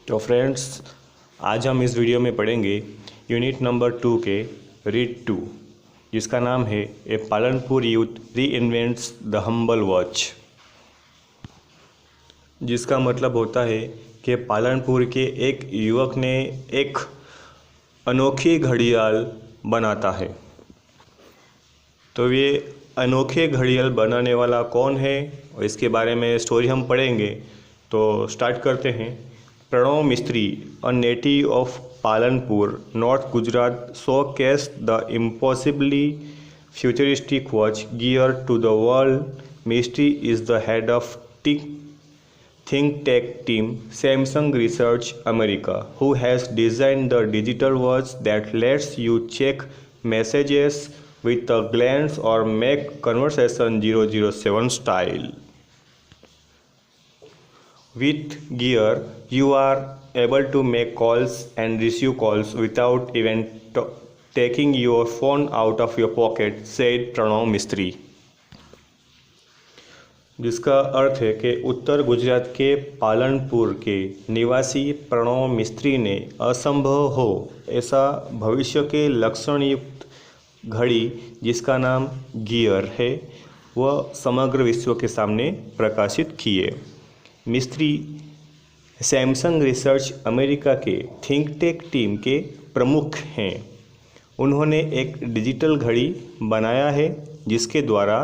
तो फ्रेंड्स, आज हम इस वीडियो में पढ़ेंगे यूनिट नंबर 2 के रीड 2, जिसका नाम है ए पालनपुर यूथ री इन्वेंट्स द हम्बल वॉच। जिसका मतलब होता है कि पालनपुर के एक युवक ने एक अनोखी घड़ियाल बनाता है। तो ये अनोखे घड़ियाल बनाने वाला कौन है और इसके बारे में स्टोरी हम पढ़ेंगे। तो स्टार्ट करते हैं। प्रणव मिस्त्री, a native of Palanpur, North Gujarat, showcased the impossibly futuristic watch geared to the world. Mistry is the head of think tank team Samsung Research America, who has designed the digital watch that lets you check messages with a glance or make conversation 007 style. With gear, you are able to make calls and receive calls without even taking your phone out of your pocket, said Pranav मिस्त्री। जिसका अर्थ है कि उत्तर गुजरात के पालनपुर के निवासी प्रणव मिस्त्री ने असंभव हो ऐसा भविष्य के लक्षण युक्त घड़ी, जिसका नाम गियर है, वह समग्र विश्व के सामने प्रकाशित किए। मिस्त्री सैमसंग रिसर्च अमेरिका के थिंक टैंक टीम के प्रमुख हैं। उन्होंने एक डिजिटल घड़ी बनाया है जिसके द्वारा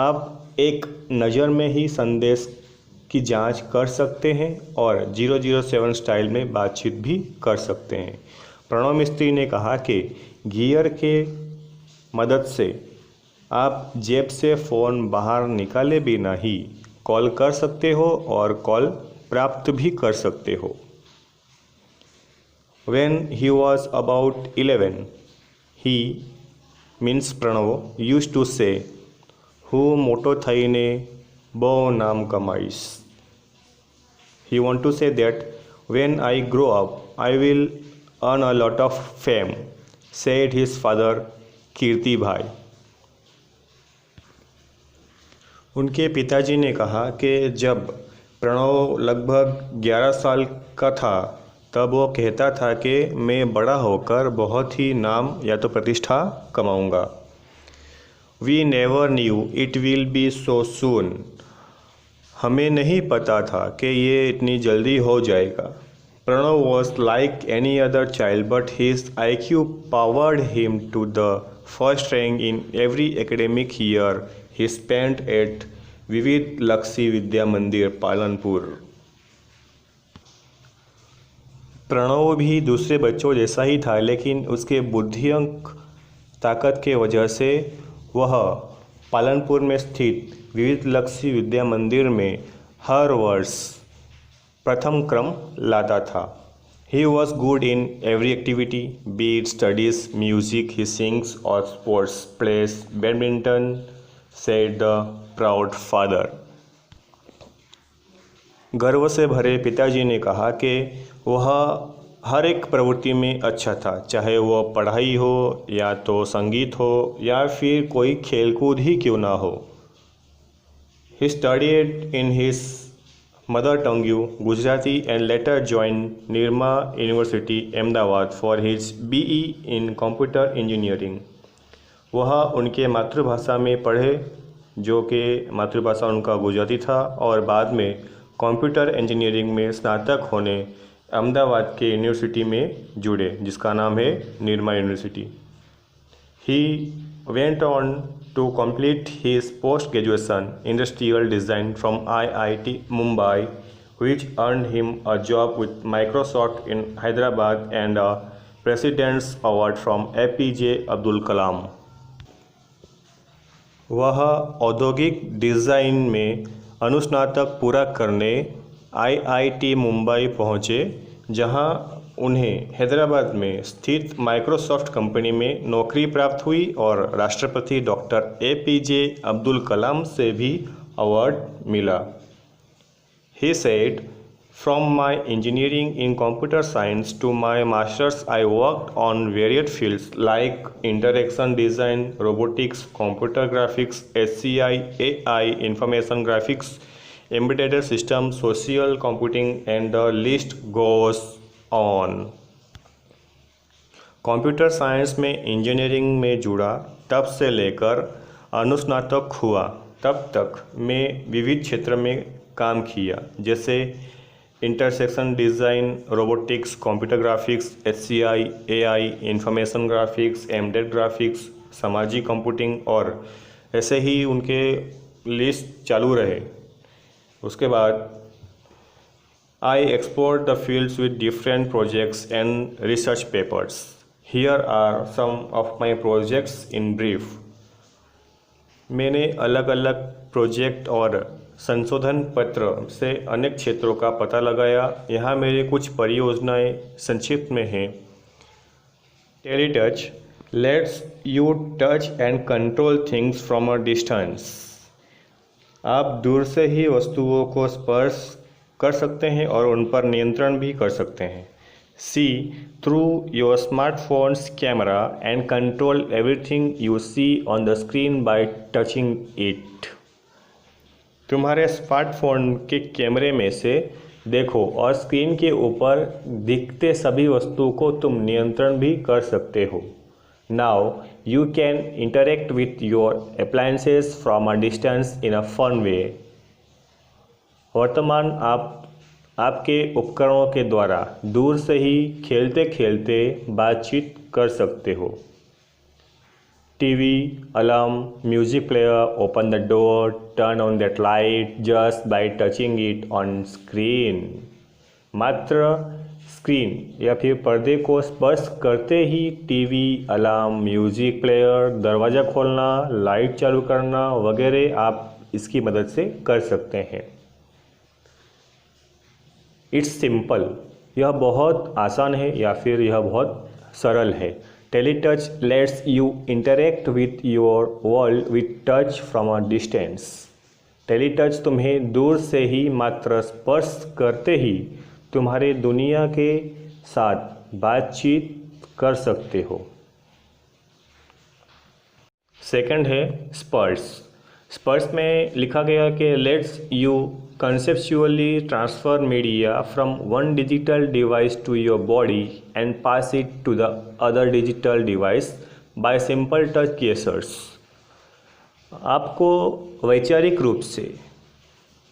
आप एक नज़र में ही संदेश की जांच कर सकते हैं और 007 स्टाइल में बातचीत भी कर सकते हैं। प्रणव मिस्त्री ने कहा कि गियर के मदद से आप जेब से फ़ोन बाहर निकाले बिना ही कॉल कर सकते हो और कॉल प्राप्त भी कर सकते हो। When he was about 11, he means Pranav used to say, "હું મોટો થઈને બહુ નામ કમાઈશ." He want to say that when I grow up, I will earn a lot of fame, said his father कीर्ति भाई। उनके पिताजी ने कहा कि जब प्रणव लगभग 11 साल का था तब वो कहता था कि मैं बड़ा होकर बहुत ही नाम या तो प्रतिष्ठा कमाऊंगा। We never knew it will be so soon. हमें नहीं पता था कि ये इतनी जल्दी हो जाएगा। Pranav was like any other child but his IQ powered him to the first rank in every academic year he spent at विविध लक्ष्य विद्या मंदिर पालनपुर। प्रणव भी दूसरे बच्चों जैसा ही था, लेकिन उसके बुद्धिअंक ताकत के वजह से वह पालनपुर में स्थित विविध लक्ष्य विद्या मंदिर में हर वर्ष प्रथम क्रम लाता था। He was good in every activity, be it studies, music, he sings or sports, plays badminton, said the proud father। गर्व से भरे पिताजी ने कहा कि वह हर एक प्रवृत्ति में अच्छा था, चाहे वह पढ़ाई हो या तो संगीत हो या फिर कोई खेलकूद ही क्यों ना हो। He studied in his mother tongue Gujarati and later joined Nirma University Ahmedabad for his BE in Computer Engineering। वह उनके मातृभाषा में पढ़े, जो कि मातृभाषा उनका गुजराती था, और बाद में कंप्यूटर इंजीनियरिंग में स्नातक होने अहमदाबाद के यूनिवर्सिटी में जुड़े, जिसका नाम है Nirma university. He went on to complete his post graduation industrial design from IIT Mumbai, which earned him a job with Microsoft in Hyderabad and a President's Award from APJ Abdul Kalam. वह औद्योगिक डिज़ाइन में अनुस्नातक पूरा करने IIT मुंबई पहुँचे, जहां उन्हें हैदराबाद में स्थित माइक्रोसॉफ्ट कंपनी में नौकरी प्राप्त हुई और राष्ट्रपति डॉक्टर APJ अब्दुल कलाम से भी अवार्ड मिला। He said, "From my engineering in computer science to my master's, I worked on varied fields like interaction design, robotics, computer graphics, HCI, AI, information graphics, embedded system, social computing, and the list goes on. Computer science में engineering में जुड़ा तब से लेकर अनुस्नातक हुआ तब तक मैं विविध क्षेत्र में काम किया, जैसे intersection design, robotics, computer graphics, HCI, AI, information graphics, embedded graphics, सामाजिक कंप्यूटिंग और ऐसे ही उनके लिस्ट चालू रहे। उसके बाद I explored the fields with different projects and research papers. Here are some of my projects in brief. मैंने अलग अलग प्रोजेक्ट और संशोधन पत्र से अनेक क्षेत्रों का पता लगाया। यहाँ मेरे कुछ परियोजनाएं संक्षिप्त में हैं। Teletouch lets you touch and control things from a distance. आप दूर से ही वस्तुओं को स्पर्श कर सकते हैं और उन पर नियंत्रण भी कर सकते हैं। See through your smartphone's camera and control everything you see on the screen by touching it. तुम्हारे स्मार्टफोन के कैमरे में से देखो और स्क्रीन के ऊपर दिखते सभी वस्तुओं को तुम नियंत्रण भी कर सकते हो। Now you can interact with your appliances from a distance in a fun way. वर्तमान आप आपके उपकरणों के द्वारा दूर से ही खेलते खेलते बातचीत कर सकते हो। TV, alarm, music player, open the door, turn on that light just by touching it on screen. मात्र स्क्रीन या फिर पर्दे को स्पर्श करते ही टीवी, अलार्म, म्यूजिक प्लेयर, दरवाज़ा खोलना, लाइट चालू करना वगैरह आप इसकी मदद से कर सकते हैं। इट्स सिंपल, यह बहुत आसान है या फिर यह बहुत सरल है। Teletouch lets you interact with your world with touch from a distance. Teletouch तुम्हें दूर से ही मात्र स्पर्श करते ही तुम्हारे दुनिया के साथ बातचीत कर सकते हो। सेकंड है स्पर्श। स्पर्श में लिखा गया कि let's you conceptually transfer media from one digital device to your body and pass it to the other digital device by simple touch gestures। आपको वैचारिक रूप से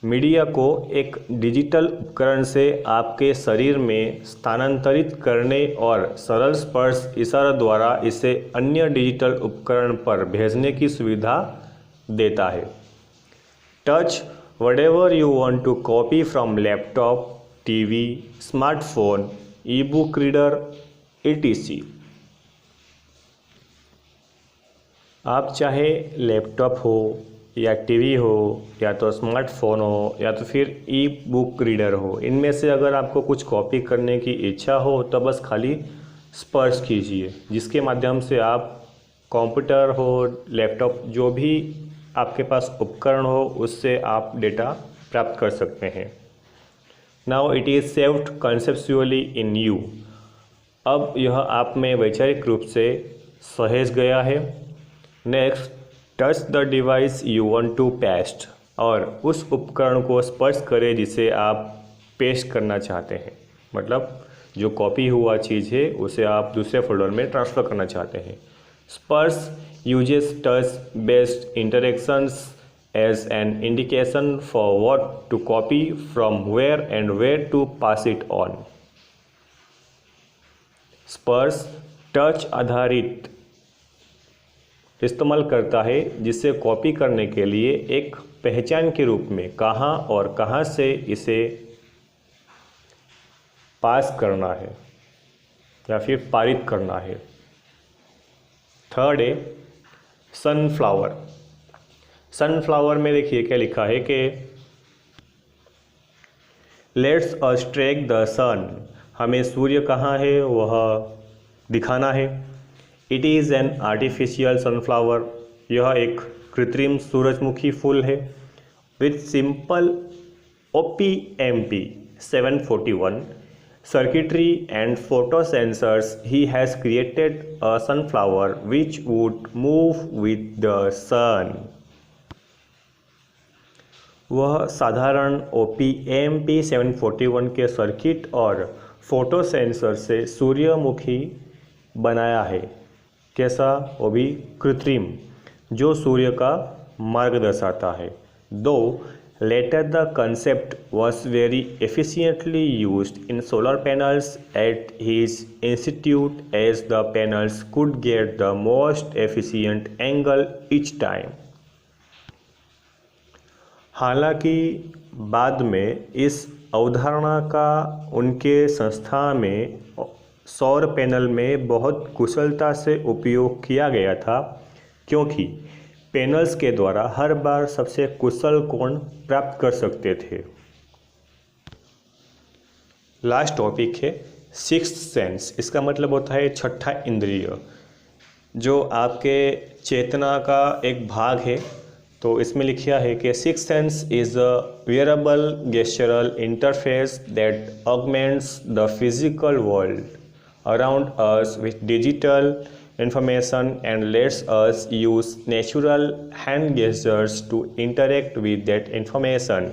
मीडिया को एक डिजिटल उपकरण से आपके शरीर में स्थानांतरित करने और सरल स्पर्श इशारा द्वारा इसे अन्य डिजिटल उपकरण पर भेजने की सुविधा देता है। Touch whatever you want to copy from laptop, TV, smartphone, e-book reader, etc। आप चाहे लैपटॉप हो या टीवी हो या तो स्मार्टफोन हो या तो फिर ई बुक रीडर हो, इनमें से अगर आपको कुछ कॉपी करने की इच्छा हो तो बस खाली स्पर्श कीजिए, जिसके माध्यम से आप कंप्यूटर हो, लैपटॉप, जो भी आपके पास उपकरण हो उससे आप डेटा प्राप्त कर सकते हैं। Now it is saved conceptually in you. अब यह आप में वैचारिक रूप से सहेज गया है। Next, touch the device you want to paste. और उस उपकरण को स्पर्श करें जिसे आप पेस्ट करना चाहते हैं, मतलब जो कॉपी हुआ चीज़ है उसे आप दूसरे फोल्डर में ट्रांसफ़र करना चाहते हैं। स्पर्श uses touch-based interactions as an indication for what to copy from where and where to pass it on। स्पर्श टच आधारित इस्तेमाल करता है जिसे कॉपी करने के लिए एक पहचान के रूप में कहाँ और कहाँ से इसे पास करना है या फिर पारित करना है। थर्ड है सनफ्लावर। सनफ्लावर में देखिए क्या लिखा है कि लेट्स अस ट्रैक द सन। हमें सूर्य कहाँ है वह दिखाना है। It is an artificial sunflower. यह एक कृत्रिम सूरजमुखी फूल है। With simple OPMP 741 circuitry and photo sensors, he has created a sunflower which would move with the sun। वह साधारण OP-AMP741 के सर्किट और फोटो सेंसर से सूर्यमुखी बनाया है। कैसा? वो भी कृत्रिम, जो सूर्य का मार्ग दर्शाता है। दो later the concept was very efficiently used in solar panels at his institute, as the panels could get the most efficient angle each time. हालांकि बाद में इस अवधारणा का उनके संस्थान में सौर पैनल में बहुत कुशलता से उपयोग किया गया था, क्योंकि पैनल्स के द्वारा हर बार सबसे कुशल कोण प्राप्त कर सकते थे। लास्ट टॉपिक है सिक्स्थ सेंस। इसका मतलब होता है छठा इंद्रिय, जो आपके चेतना का एक भाग है। तो इसमें लिखा है कि sixth sense is a wearable गेस्चरल interface that augments the physical world around us with digital information and lets us use natural hand gestures to interact with that information.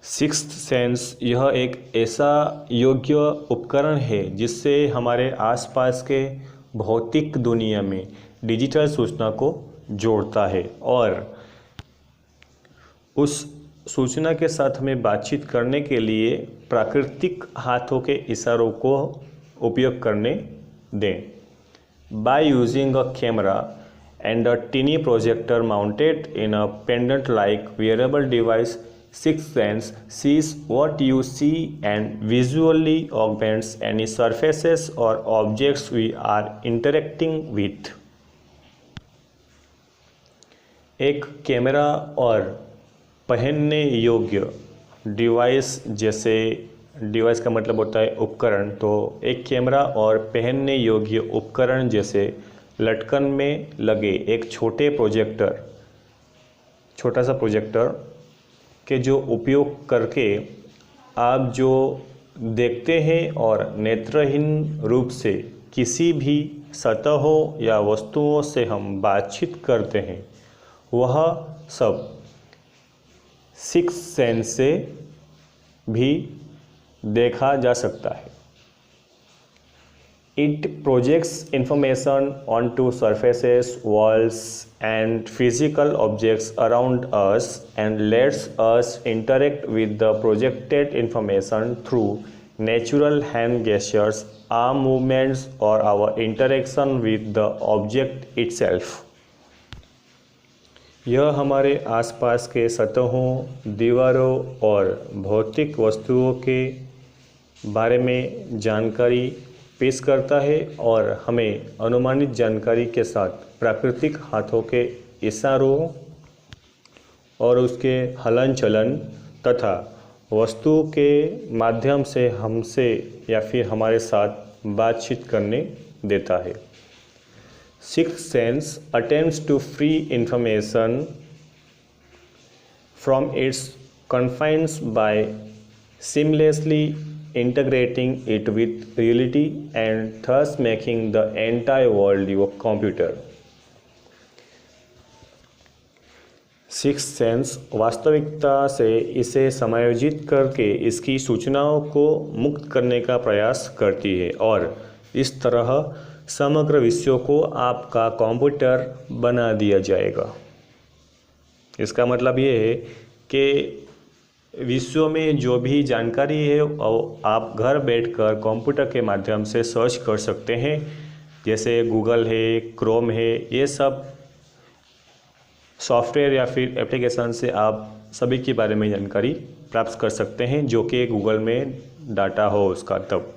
Sixth sense यह एक ऐसा योग्य उपकरण है जिससे हमारे आसपास के भौतिक दुनिया में डिजिटल सूचना को जोड़ता है और उस सूचना के साथ हमें बातचीत करने के लिए प्राकृतिक हाथों के इशारों को उपयोग करने दें। By using a camera and a tiny projector mounted in a pendant-like wearable device, sixth sense sees what you see and visually augments any surfaces or objects we are interacting with. एक camera और पहनने योग्य device जैसे device का मतलब होता है उपकरण, तो एक कैमरा और पहनने योग्य उपकरण जैसे लटकन में लगे एक छोटा सा प्रोजेक्टर के जो उपयोग करके आप जो देखते हैं और नेत्रहीन रूप से किसी भी सतहों या वस्तुओं से हम बातचीत करते हैं, वह सब सिक्स्थ सेंस से भी देखा जा सकता है। It projects information onto surfaces, walls and physical objects around us and lets us interact with the projected information through natural hand gestures, arm movements or our interaction with the object itself. यह हमारे आसपास के सतहों, दीवारों और भौतिक वस्तुओं के बारे में जानकारी पेश करता है और हमें अनुमानित जानकारी के साथ प्राकृतिक हाथों के इशारों और उसके हलन चलन तथा वस्तु के माध्यम से हमसे या फिर हमारे साथ बातचीत करने देता है। Sixth sense attempts to free information from its confines by seamlessly integrating it with reality and thus making the entire world your computer. Sixth sense वास्तविकता से इसे समायोजित करके इसकी सूचनाओं को मुक्त करने का प्रयास करती है और इस तरह समग्र विश्व को आपका कंप्यूटर बना दिया जाएगा। इसका मतलब ये है कि विश्व में जो भी जानकारी है वो आप घर बैठकर कंप्यूटर के माध्यम से सर्च कर सकते हैं, जैसे गूगल है, क्रोम है। ये सब सॉफ्टवेयर या फिर एप्लीकेशन से आप सभी के बारे में जानकारी प्राप्त कर सकते हैं जो कि गूगल में डाटा हो उसका तब।